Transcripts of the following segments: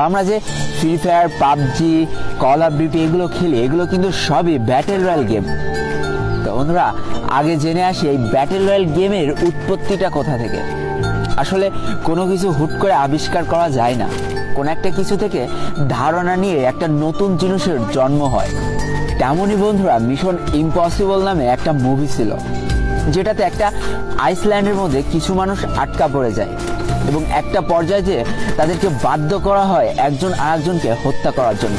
আমরা যে free fire, PUBG, call of duty এগুলো খেলি, এগুলো কিন্তু সবই ব্যাটেল রয়্যাল গেম। তো বন্ধুরা, আগে জেনে আসি এই ব্যাটেল রয়্যাল গেমের উৎপত্তিটা কোথা থেকে। আসলে কোনো কিছু হুট করে আবিষ্কার করা যায় না, কোনো একটা কিছু থেকে ধারণা নিয়ে একটা নতুন জিনিসের জন্ম হয়। তেমনই বন্ধুরা, মিশন ইম্পসিবল নামে একটা মুভি ছিল, যেটাতে একটা আইসল্যান্ডের মধ্যে কিছু মানুষ আটকা পড়ে যায় এবং একটা পর্যায়ে যে তাদেরকে বাধ্য করা হয় একজন আরেকজনকে হত্যা করার জন্য।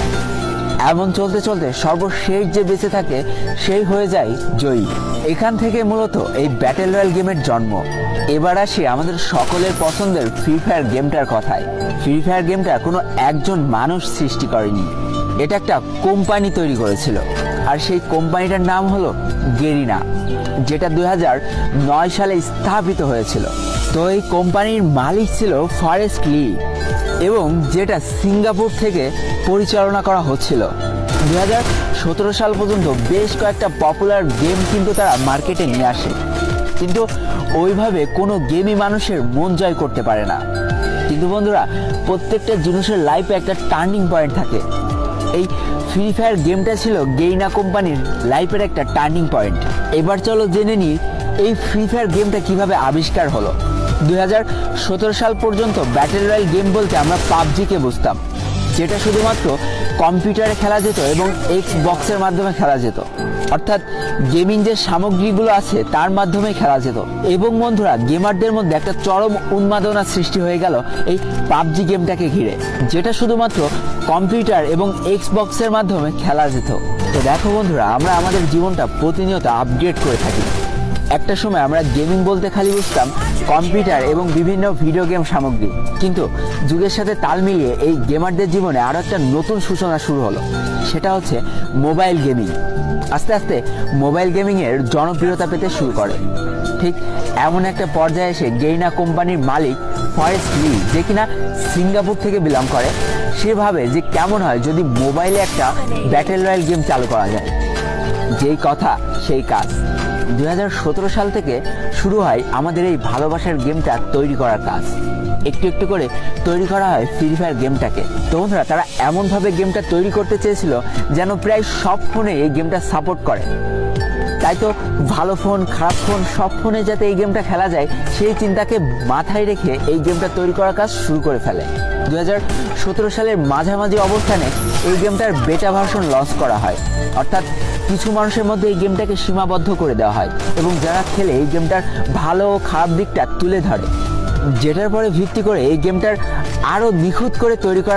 এমন চলতে চলতে সর্বশেষ যে বেঁচে থাকে সেই হয়ে যায় জয়ী। এখান থেকে মূলত এই ব্যাটেল রয়্যাল গেমের জন্ম। এবার আসি আমাদের সকলের পছন্দের ফ্রি ফায়ার গেমটার কথায়। ফ্রি ফায়ার গেমটা কোনো একজন মানুষ সৃষ্টি করেনি, এটা একটা কোম্পানি তৈরি করেছিল, আর সেই কোম্পানিটার নাম হলো গেরিনা, যেটা 2009 সালে স্থাপিত হয়েছিল। তো এই কোম্পানির মালিক ছিল ফরেস্ট লি, এবং যেটা সিঙ্গাপুর থেকে পরিচালনা করা হচ্ছিল। 2017 সাল পর্যন্ত বেশ কয়েকটা পপুলার গেম কিন্তু তারা মার্কেটে নিয়ে আসে, কিন্তু ওইভাবে কোনো গেমই মানুষের মন জয় করতে পারে না। কিন্তু বন্ধুরা, প্রত্যেকটা জিনিসের লাইফে একটা টার্নিং পয়েন্ট থাকে। এই ফ্রি ফায়ার গেমটা ছিল গেরিনা কোম্পানির লাইফের একটা টার্নিং পয়েন্ট। এবার চলো জেনে নিই এই ফ্রি ফায়ার গেমটা কিভাবে আবিষ্কার হলো। 2017 সাল পর্যন্ত ব্যাটেল রয়্যাল গেম বলতে আমরা পাবজিকে বুঝতাম, যেটা শুধুমাত্র কম্পিউটারে খেলা যেত এবং এক্সবক্সের মাধ্যমে খেলা যেত, অর্থাৎ গেমিং যে সামগ্রীগুলো আছে তার মাধ্যমে খেলা যেত। এবং বন্ধুরা, গেমারদের মধ্যে একটা চরম উন্মাদনা সৃষ্টি হয়ে গেল এই পাবজি গেমটাকে ঘিরে, যেটা শুধুমাত্র কম্পিউটার এবং এক্সবক্সের মাধ্যমে খেলা যেত। তো দেখো বন্ধুরা, আমরা আমাদের জীবনটা প্রতিনিয়ত আপগ্রেড করে থাকি। একটা সময় আমরা গেমিং বলতে খালি বুঝতাম কম্পিউটার এবং বিভিন্ন ভিডিও গেম সামগ্রী, কিন্তু যুগের সাথে তাল মিলিয়ে এই গেমারদের জীবনে আরও একটা নতুন সূচনা শুরু হলো, সেটা হচ্ছে মোবাইল গেমিং। আস্তে আস্তে মোবাইল গেমিংয়ের জনপ্রিয়তা পেতে শুরু করে। ঠিক এমন একটা পর্যায়ে এসে গেরিনা কোম্পানির মালিক ফরেস্ট লি, যে কিনা সিঙ্গাপুর থেকে বিলং করে, সে ভাবে যে কেমন হয় যদি মোবাইলে একটা ব্যাটেল রয়্যাল গেম চালু করা যায়। যেই কথা সেই কাজ। 2017 সাল থেকে শুরু হয় আমাদের এই ভালোবাসার গেমটা তৈরি করার কাজ। একটু একটু করে তৈরি করা হয় ফ্রি ফায়ার গেমটাকে। তো বন্ধুরা, তারা এমনভাবে গেমটা তৈরি করতে চেয়েছিল যেন প্রায় সব ফোনে এই গেমটা সাপোর্ট করে। তাই তো ভালো ফোন, খারাপ ফোন, সব ফোনে যাতে এই গেমটা খেলা যায় সেই চিন্তাকে মাথায় রেখে এই গেমটা তৈরি করার কাজ শুরু করে ফেলে। 2017 সালের মাঝামাঝি অবস্থানে এই গেমটার বেটা ভার্সন লঞ্চ করা হয়, অর্থাৎ কিছু মানুষের মধ্যে এই গেমটাকে সীমাবদ্ধ করে দেওয়া হয় এবং যারা খেলে এই গেমটার ভালো ও খারাপ দিকটা তুলে ধরে, যেটার পরে ভিত্তি করে এই গেমটার আরও নিখুঁত করে তৈরি করা